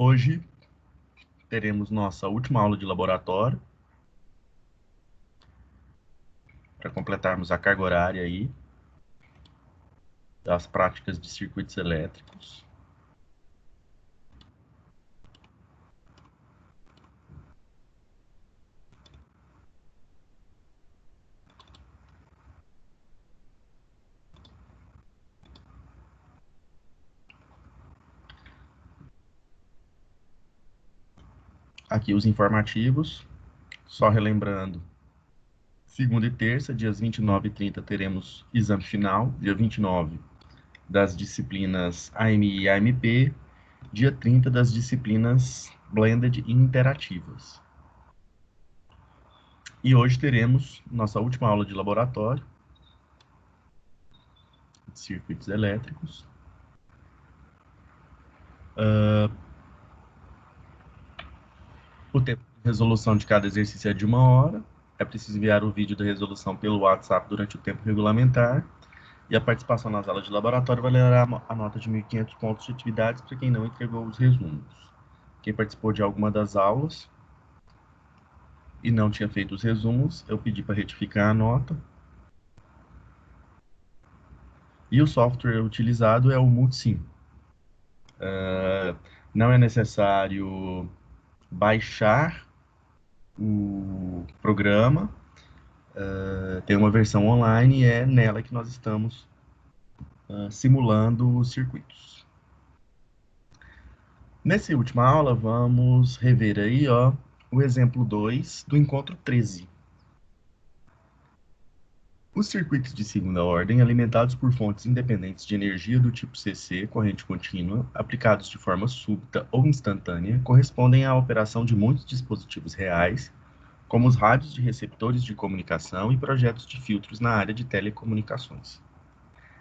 Hoje teremos nossa última aula de laboratório para completarmos a carga horária aí das práticas de circuitos elétricos. Aqui os informativos, só relembrando, segunda e terça, dias 29 e 30, teremos exame final, dia 29 das disciplinas AMI e AMP, dia 30 das disciplinas Blended e Interativas. E hoje teremos nossa última aula de laboratório de circuitos elétricos. O tempo de resolução de cada exercício é de 1 hora. É preciso enviar o vídeo da resolução pelo WhatsApp durante o tempo regulamentar. E a participação nas aulas de laboratório valerá a nota de 1.500 pontos de atividades para quem não entregou os resumos. Quem participou de alguma das aulas e não tinha feito os resumos, eu pedi para retificar a nota. E o software utilizado é o Multisim. Não é necessário baixar o programa. Tem uma versão online e é nela que nós estamos simulando os circuitos. Nessa última aula, vamos rever aí, ó, o exemplo 2 do encontro 13. Os circuitos de segunda ordem, alimentados por fontes independentes de energia do tipo CC, corrente contínua, aplicados de forma súbita ou instantânea, correspondem à operação de muitos dispositivos reais, como os rádios de receptores de comunicação e projetos de filtros na área de telecomunicações.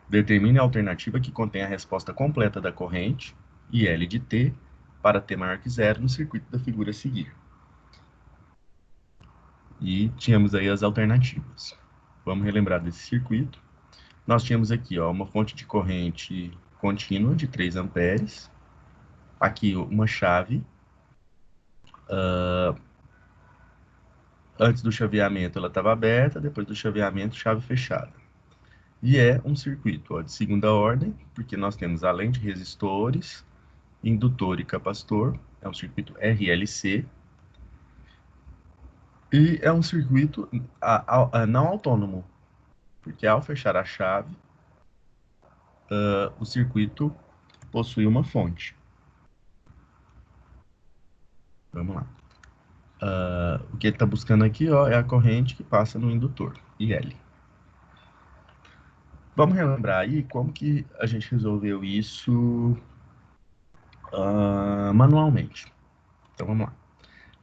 Determine a alternativa que contém a resposta completa da corrente, IL de T, para T maior que zero, no circuito da figura a seguir. E tínhamos aí as alternativas. Vamos relembrar desse circuito. Nós tínhamos aqui, ó, uma fonte de corrente contínua de 3 amperes. Aqui uma chave. Antes do chaveamento ela estava aberta, depois do chaveamento, chave fechada. E é um circuito, ó, de segunda ordem, porque nós temos, além de resistores, indutor e capacitor, é um circuito RLC, e é um circuito não autônomo, porque ao fechar a chave, o circuito possui uma fonte. Vamos lá. O que ele está buscando aqui, ó, é a corrente que passa no indutor, IL. Vamos relembrar aí como que a gente resolveu isso manualmente. Então vamos lá.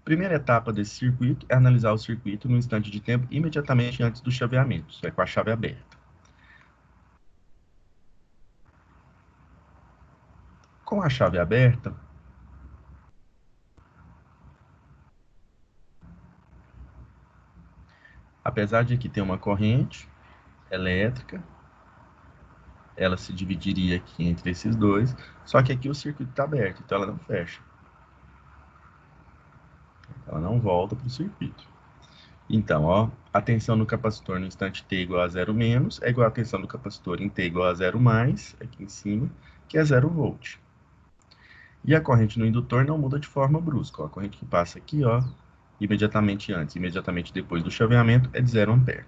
Primeira etapa desse circuito é analisar o circuito no instante de tempo imediatamente antes do chaveamento, isso é com a chave aberta. Com a chave aberta, apesar de aqui ter uma corrente elétrica, ela se dividiria aqui entre esses dois, só que aqui o circuito está aberto, então ela não fecha. Ela não volta para o circuito. Então, ó, a tensão no capacitor no instante t igual a 0 menos é igual à tensão do capacitor em t igual a 0 mais, aqui em cima, que é 0 volt. E a corrente no indutor não muda de forma brusca. Ó, a corrente que passa aqui, ó, imediatamente antes, imediatamente depois do chaveamento, é de 0 ampere.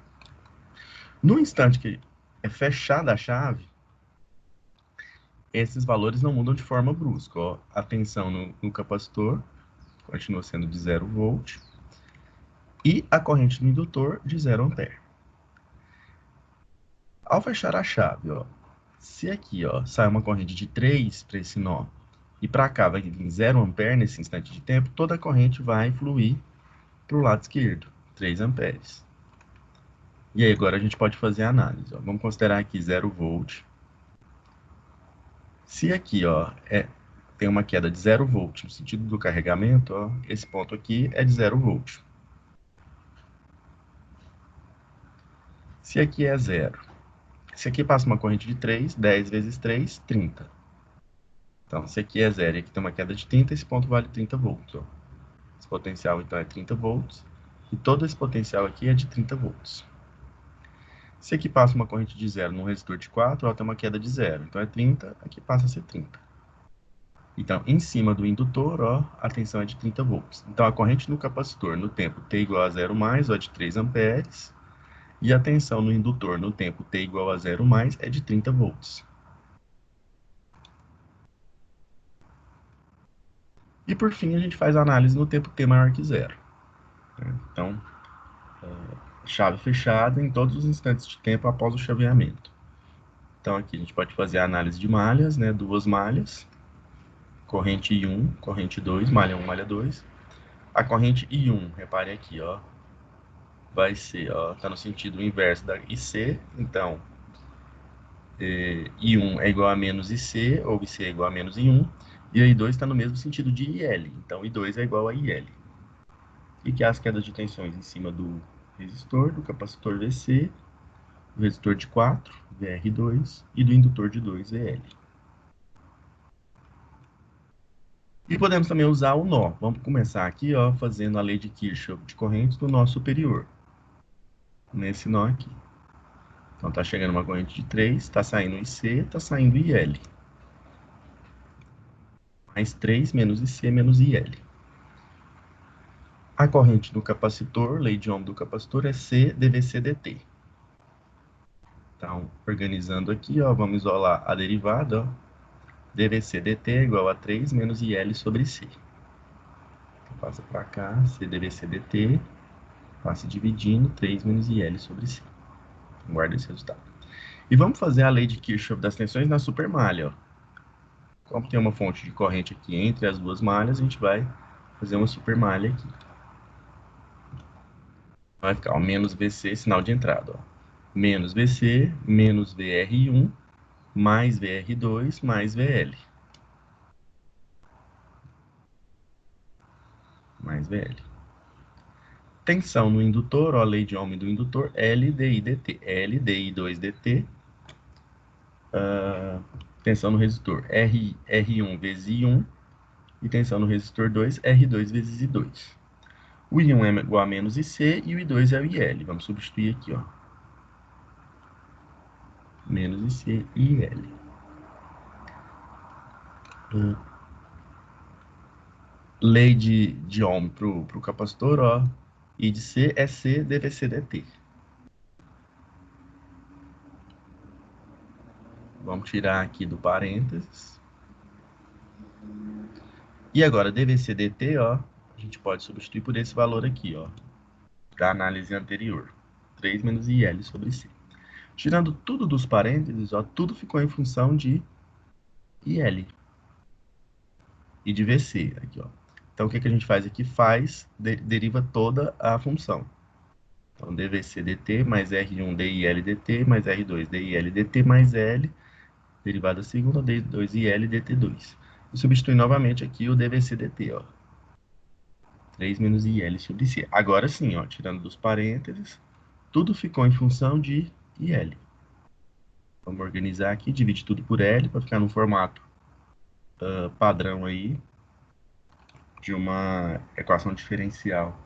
No instante que é fechada a chave, esses valores não mudam de forma brusca. Ó, a tensão no capacitor continua sendo de 0 volt e a corrente no indutor de 0 ampere. Ao fechar a chave, ó, se aqui, ó, sai uma corrente de 3 para esse nó e para cá vai vir 0 ampere nesse instante de tempo, toda a corrente vai fluir para o lado esquerdo, 3 amperes. E aí agora a gente pode fazer a análise. Ó. Vamos considerar aqui 0 volt. Se aqui, ó, tem uma queda de 0 volt no sentido do carregamento, ó, esse ponto aqui é de 0 volt. Se aqui é 0, se aqui passa uma corrente de 3, 10 vezes 3, 30. Então, se aqui é zero e aqui tem uma queda de 30, esse ponto vale 30 volts. Ó. Esse potencial, então, é 30 volts. E todo esse potencial aqui é de 30 volts. Se aqui passa uma corrente de zero num resistor de 4, ó, tem uma queda de zero. Então, é 30, aqui passa a ser 30. Então, em cima do indutor, ó, a tensão é de 30 volts. Então, a corrente no capacitor no tempo t igual a 0 mais, ó, é de 3 amperes. E a tensão no indutor no tempo t igual a 0 mais é de 30 volts. E por fim, a gente faz a análise no tempo t maior que zero. Então, chave fechada em todos os instantes de tempo após o chaveamento. Então, aqui a gente pode fazer a análise de malhas, né? Duas malhas, corrente I1, corrente 2, malha 1, malha 2. A corrente I1, repare aqui, ó, vai ser, ó, tá no sentido inverso da IC, então, I1 é igual a menos IC, ou IC é igual a menos I1, e a I2 está no mesmo sentido de IL, então I2 é igual a IL. E que as quedas de tensões em cima do resistor, do capacitor VC, do resistor de 4, VR2, e do indutor de 2, VL. E podemos também usar o nó. Vamos começar aqui, ó, fazendo a lei de Kirchhoff de correntes do nó superior. Nesse nó aqui. Então, tá chegando uma corrente de 3, tá saindo IC, tá saindo IL. Mais 3 menos IC menos IL. A corrente do capacitor, lei de Ohm do capacitor, é C dVc dt. Então, organizando aqui, ó, vamos isolar a derivada, ó. dVc dt é igual a 3 menos IL sobre C. Então, passa para cá, C dVc dt, passa dividindo 3 menos IL sobre C. Guarda esse resultado. E vamos fazer a lei de Kirchhoff das tensões na supermalha, ó. Como tem uma fonte de corrente aqui entre as duas malhas, a gente vai fazer uma supermalha aqui. Vai ficar o menos VC, sinal de entrada, ó. Menos VC, menos VR1, mais VR2, mais VL. Mais VL. Tensão no indutor, ó, a lei de Ohm do indutor, L dI dt. L dI 2 dt. Tensão no resistor, R1 vezes I1. E tensão no resistor 2, R2 vezes I2. O I1 é igual a menos IC e o I2 é o IL. Vamos substituir aqui, ó. Menos IC e IL. Lei de Ohm para o capacitor, ó. I de C é C dVc dt. Vamos tirar aqui do parênteses. E agora, dVc dt, ó, a gente pode substituir por esse valor aqui, ó, da análise anterior. 3 menos IL sobre C. Tirando tudo dos parênteses, ó, tudo ficou em função de IL e de VC, aqui, ó. Então, o que a gente faz aqui? Deriva toda a função. Então, dVc dt mais R1 dIL dt mais R2 dIL dt mais L, derivada segunda, D2IL dt2. E substitui novamente aqui o dVc dt, ó. 3 menos IL sobre C. Agora sim, ó, tirando dos parênteses, tudo ficou em função de IL. Vamos organizar aqui, divide tudo por L, para ficar no formato padrão aí, de uma equação diferencial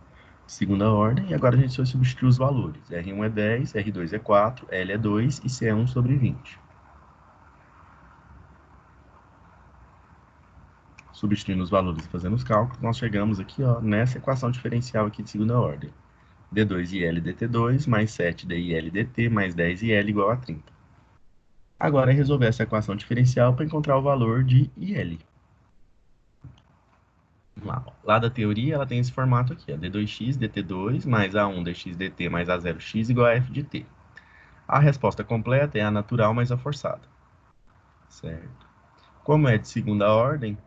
de segunda ordem. E agora a gente vai substituir os valores. R1 é 10, R2 é 4, L é 2 e C é 1 sobre 20. Substituindo os valores e fazendo os cálculos, nós chegamos aqui, ó, nessa equação diferencial aqui de segunda ordem. D2IL dt2 mais 7DIL dt mais 10IL igual a 30. Agora é resolver essa equação diferencial para encontrar o valor de IL. Lá da teoria, ela tem esse formato aqui, ó, D2x dt2 mais A1 dx dt mais A0x igual a f de t. A resposta completa é a natural mais a forçada. Certo? Como é de segunda ordem,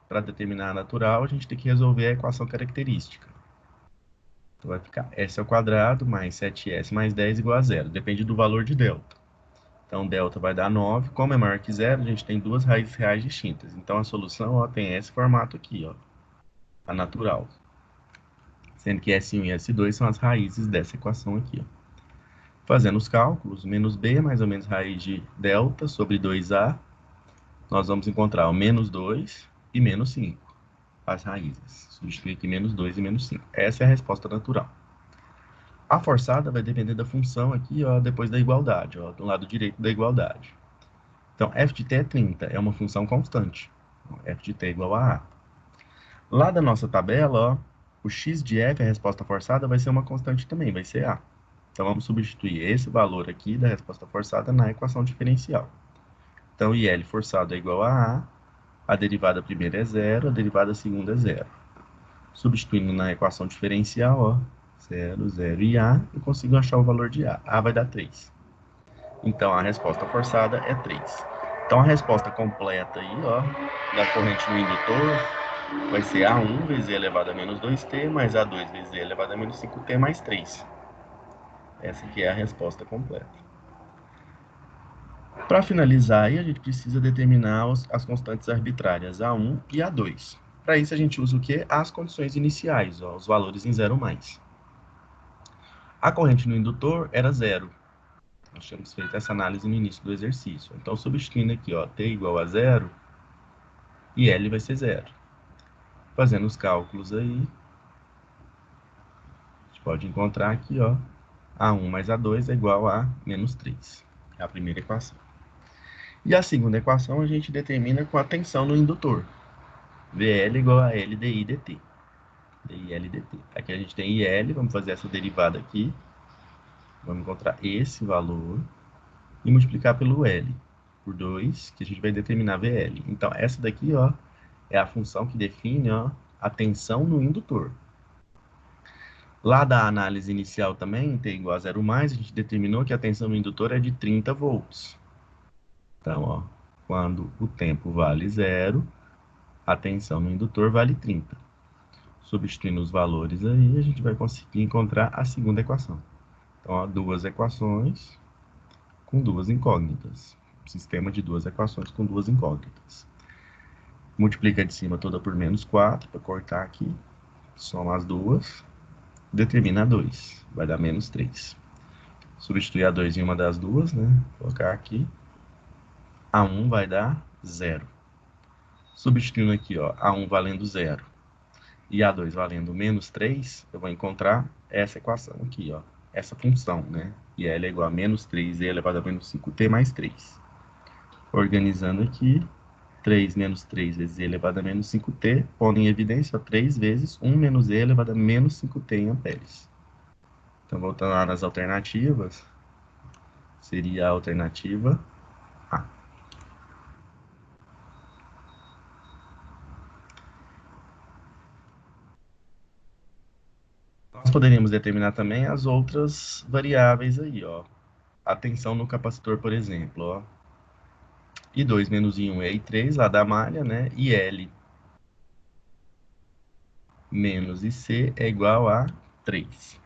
para determinar a natural, a gente tem que resolver a equação característica. Então vai ficar s ao quadrado mais 7s mais 10 igual a zero. Depende do valor de delta. Então, delta vai dar 9. Como é maior que zero, a gente tem duas raízes reais distintas. Então, a solução, ó, tem esse formato aqui, ó, a natural. Sendo que S1 e S2 são as raízes dessa equação aqui, ó. Fazendo os cálculos, menos b mais ou menos raiz de delta sobre 2a nós vamos encontrar o menos 2 e menos 5, as raízes. Substituir aqui menos 2 e menos 5. Essa é a resposta natural. A forçada vai depender da função aqui, ó, depois da igualdade, ó, do lado direito da igualdade. Então, f de t é 30, é uma função constante. F de t é igual a A. Lá da nossa tabela, ó, o x de f, a resposta forçada, vai ser uma constante também, vai ser A. Então, vamos substituir esse valor aqui da resposta forçada na equação diferencial. Então, IL forçado é igual a derivada primeira é zero, a derivada segunda é zero. Substituindo na equação diferencial, ó, 0, 0 e A, eu consigo achar o valor de A. A vai dar 3. Então, a resposta forçada é 3. Então, a resposta completa aí, ó, da corrente no indutor vai ser A1 vezes E elevado a menos 2T, mais A2 vezes E elevado a menos 5T, mais 3. Essa aqui é a resposta completa. Para finalizar, aí, a gente precisa determinar as constantes arbitrárias A1 e A2. Para isso, a gente usa o quê? As condições iniciais, ó, os valores em 0 mais. A corrente no indutor era 0. Nós tínhamos feito essa análise no início do exercício. Então, substituindo aqui, ó, T igual a 0 e L vai ser 0. Fazendo os cálculos aí, a gente pode encontrar aqui, ó, A1 mais A2 é igual a menos 3. É a primeira equação. E a segunda equação a gente determina com a tensão no indutor. VL igual a L dI dt. DIL dt. Aqui a gente tem IL, vamos fazer essa derivada aqui. Vamos encontrar esse valor e multiplicar pelo L por 2, que a gente vai determinar VL. Então, essa daqui, ó, é a função que define, ó, a tensão no indutor. Lá da análise inicial também, T igual a 0 mais, a gente determinou que a tensão no indutor é de 30 volts. Então, ó, quando o tempo vale 0, a tensão no indutor vale 30. Substituindo os valores aí, a gente vai conseguir encontrar a segunda equação. Então, ó, duas equações com duas incógnitas. Sistema de duas equações com duas incógnitas. Multiplica de cima toda por menos 4, para cortar aqui. Soma as duas. Determina 2. Vai dar menos 3. Substituir a 2 em uma das duas, né? Colocar aqui. A1 vai dar 0. Substituindo aqui, ó, A1 valendo 0 e A2 valendo menos 3, eu vou encontrar essa equação aqui, ó. Essa função, né? E ela é igual a menos 3e elevado a menos 5t mais 3. Organizando aqui, 3 menos 3 vezes e elevado a menos 5t, pondo em evidência 3 vezes 1 menos e elevado a menos 5t em amperes. Então, voltando lá nas alternativas, seria a alternativa A. Nós poderíamos determinar também as outras variáveis aí, ó. A tensão no capacitor, por exemplo, ó. I2 menos I1 é I3, lá da malha, né? E L menos IC é igual a 3.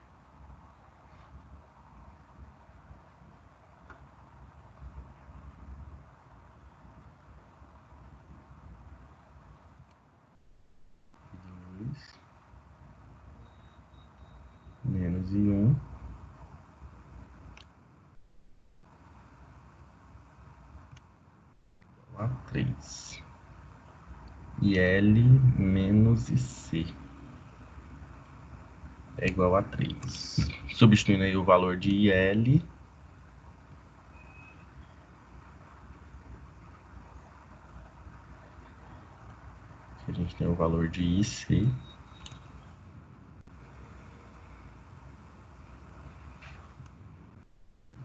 Menos I1 igual a 3. E L menos IC é igual a 3. Substituindo aí o valor de IL, a gente tem o valor de IC.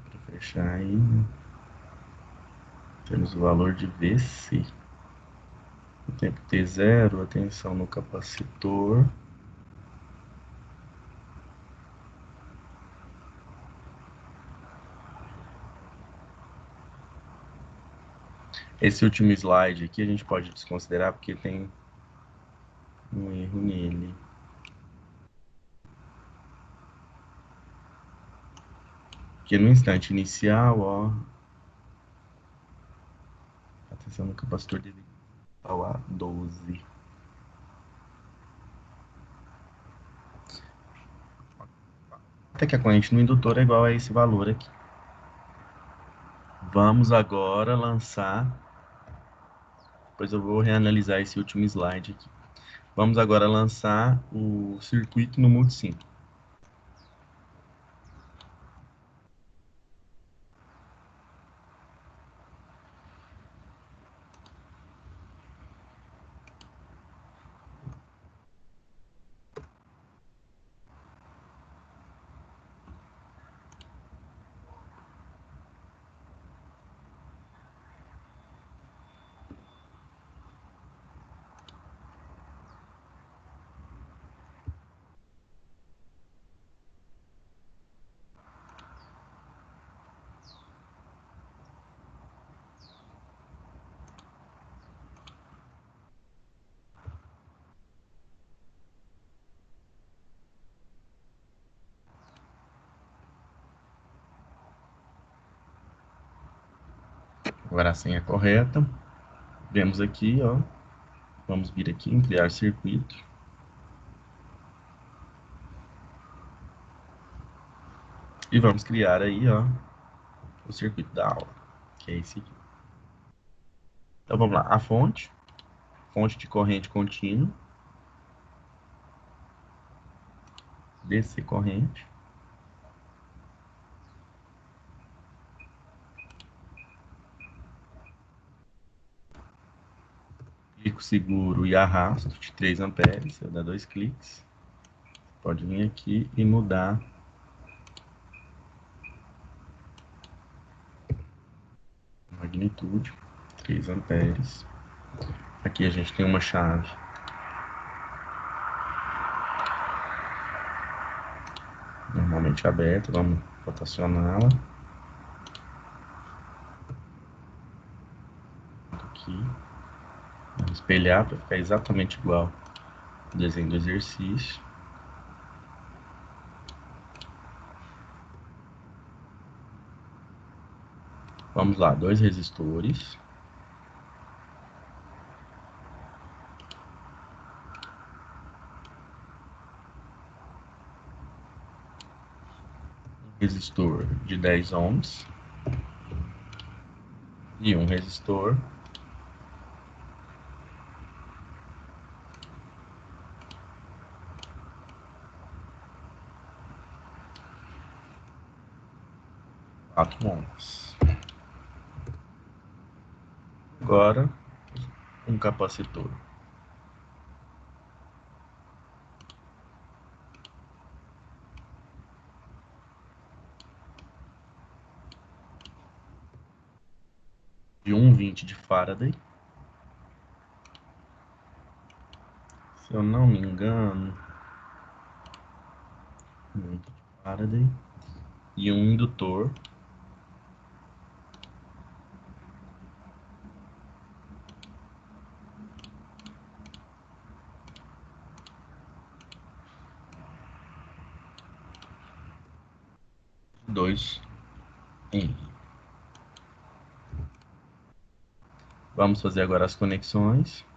Para fechar aí, né? Temos o valor de VC. O tempo T0, a tensão no capacitor. Esse último slide aqui a gente pode desconsiderar porque tem um erro nele. Porque no instante inicial, ó, a tensão no capacitor deveria estar a 12. Até que a corrente no indutor é igual a esse valor aqui. Vamos agora lançar Depois eu vou reanalisar esse último slide aqui. Vamos agora lançar o circuito no multisim. Agora a senha correta. Vemos aqui, ó. Vamos vir aqui em criar circuito. E vamos criar aí, ó, o circuito da aula, que é esse aqui. Então vamos lá, a fonte de corrente contínua, DC corrente, clico seguro e arrasto de 3 amperes, eu dou 2 cliques, pode vir aqui e mudar a magnitude, 3 amperes. Aqui a gente tem uma chave normalmente aberta, vamos rotacioná-la. Aqui, vamos espelhar para ficar exatamente igual ao desenho do exercício. Vamos lá, 2 resistores. Um resistor de 10 ohms. E um resistor de 4 ohms. Agora, um capacitor de 1,20 de Faraday. Se eu não me engano, 1,20 de Faraday. E um indutor de 2 Henry. Vamos fazer agora as conexões.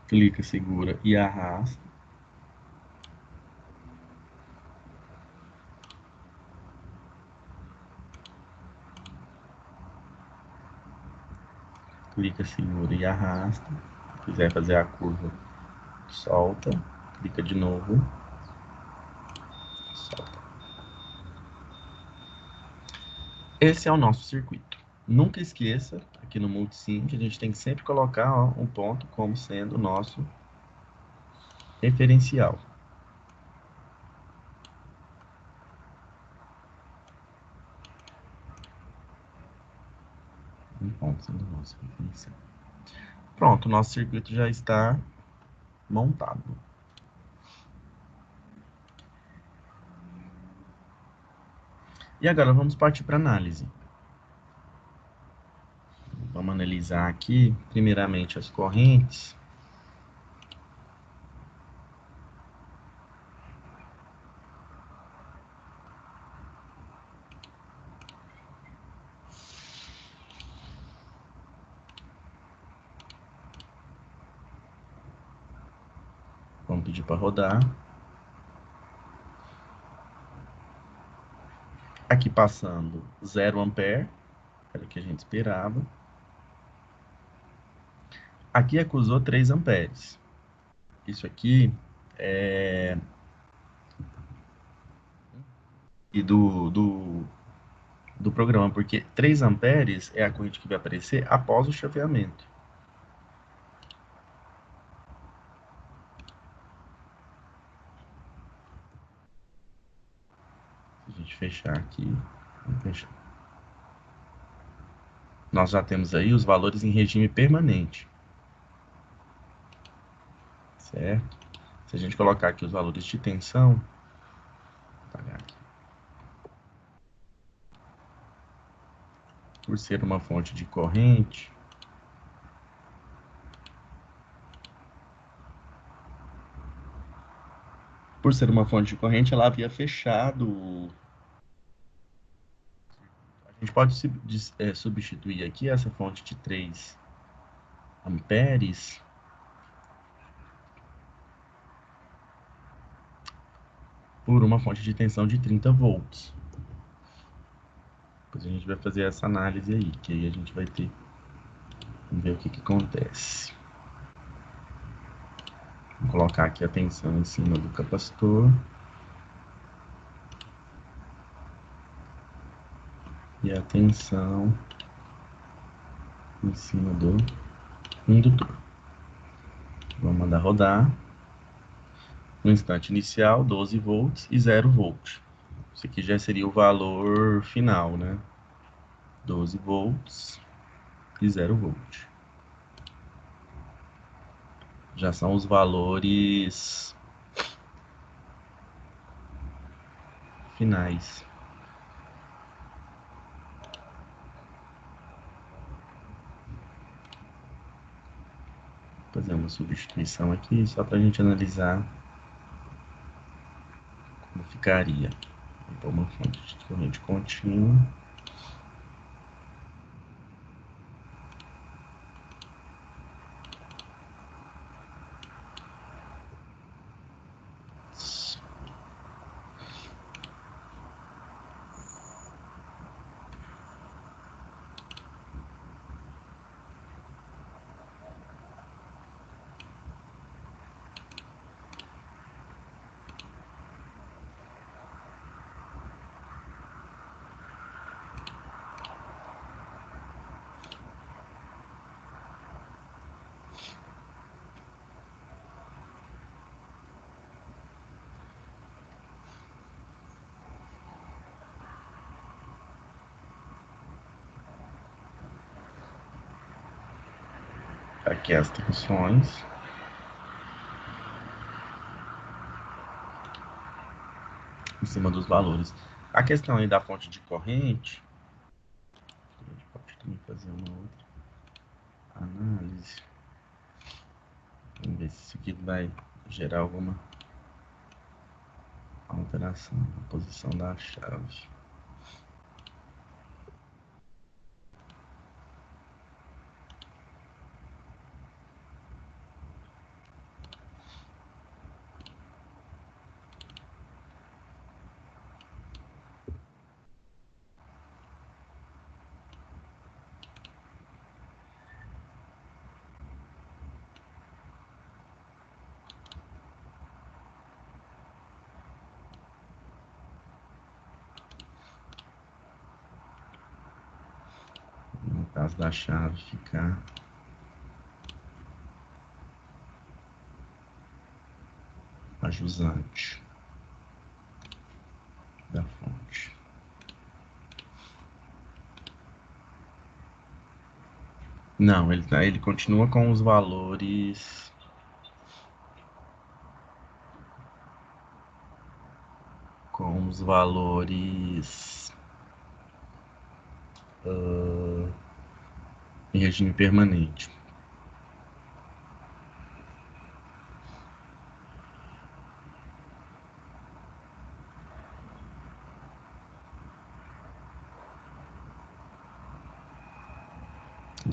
Clica, segura e arrasta. Clica, segura e arrasta. Se quiser fazer a curva, solta. Clica de novo. Solta. Esse é o nosso circuito. Nunca esqueça, aqui no multisim, que a gente tem que sempre colocar, ó, um ponto como sendo o nosso referencial. Um ponto sendo o nosso referencial. Pronto, o nosso circuito já está montado. E agora vamos partir para análise. Vamos analisar aqui, primeiramente, as correntes. Vamos pedir para rodar. Aqui passando 0 ampere, era o que a gente esperava. Aqui acusou 3 amperes. Isso aqui é... E do programa, porque 3 amperes é a corrente que vai aparecer após o chaveamento. Se a gente fechar aqui, vamos fechar. Nós já temos aí os valores em regime permanente, certo? Se a gente colocar aqui os valores de tensão, vou apagar aqui. Por ser uma fonte de corrente, ela havia fechado. A gente pode substituir aqui essa fonte de 3 amperes por uma fonte de tensão de 30 volts. Depois a gente vai fazer essa análise aí, que aí a gente vai ter. Vamos ver o que acontece. Vou colocar aqui a tensão em cima do capacitor. E a tensão em cima do indutor. Vamos mandar rodar. No instante inicial, 12 volts e 0 volts. Isso aqui já seria o valor final, né? 12 volts e 0 volts. Já são os valores finais. Vou fazer uma substituição aqui, só para a gente analisar como ficaria. Vou pôr uma fonte de corrente contínua. Aqui as tensões. Em cima dos valores. A questão aí da fonte de corrente, a gente pode também fazer uma outra análise. Vamos ver se isso aqui vai gerar alguma alteração na posição da chave. No caso da chave ficar a jusante da fonte. Não, ele continua com os valores com os valores em regime permanente.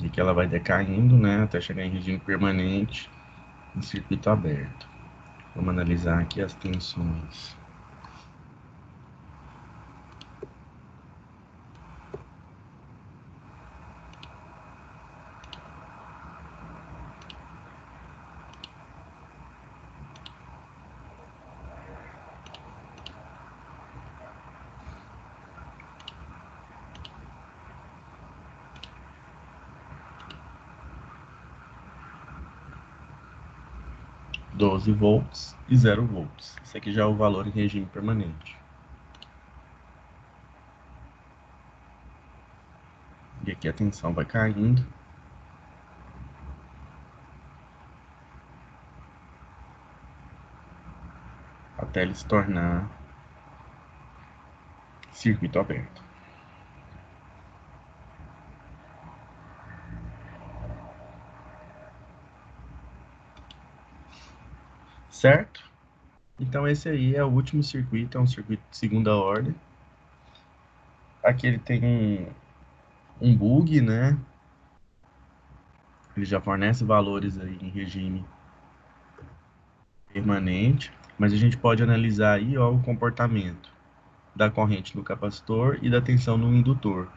E que ela vai decaindo, né, até chegar em regime permanente em circuito aberto. Vamos analisar aqui as tensões. Doze volts e 0 volts. Esse aqui já é o valor em regime permanente. E aqui a tensão vai caindo. Até ele se tornar circuito aberto. Certo? Então esse aí é o último circuito, é um circuito de segunda ordem. Aqui ele tem um bug, né? Ele já fornece valores aí em regime permanente, mas a gente pode analisar aí, ó, o comportamento da corrente no capacitor e da tensão no indutor.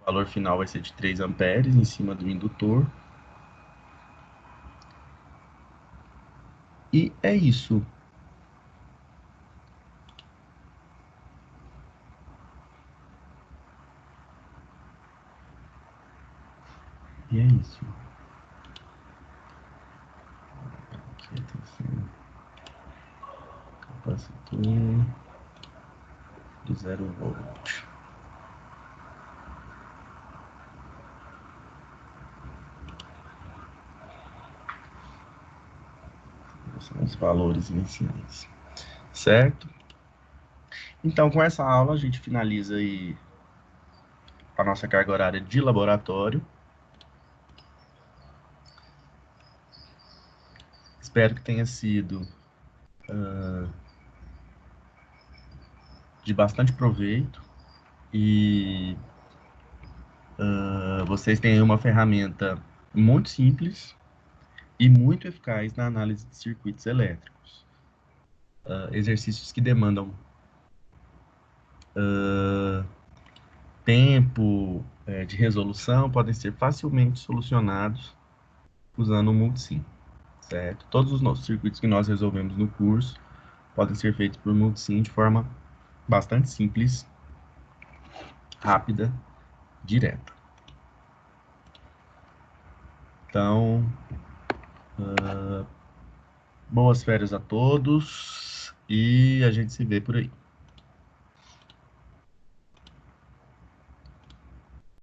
O valor final vai ser de 3 amperes em cima do indutor. E é isso. E é isso. Aqui, atenção. Capacitor de 0 volt. São os valores iniciais. Certo? Então, com essa aula, a gente finaliza aí a nossa carga horária de laboratório. Espero que tenha sido de bastante proveito e vocês têm uma ferramenta muito simples e muito eficaz na análise de circuitos elétricos. Exercícios que demandam tempo de resolução podem ser facilmente solucionados usando o Multisim, certo? Todos os nossos circuitos que nós resolvemos no curso podem ser feitos por Multisim de forma bastante simples, rápida, direta. Então, boas férias a todos e a gente se vê por aí.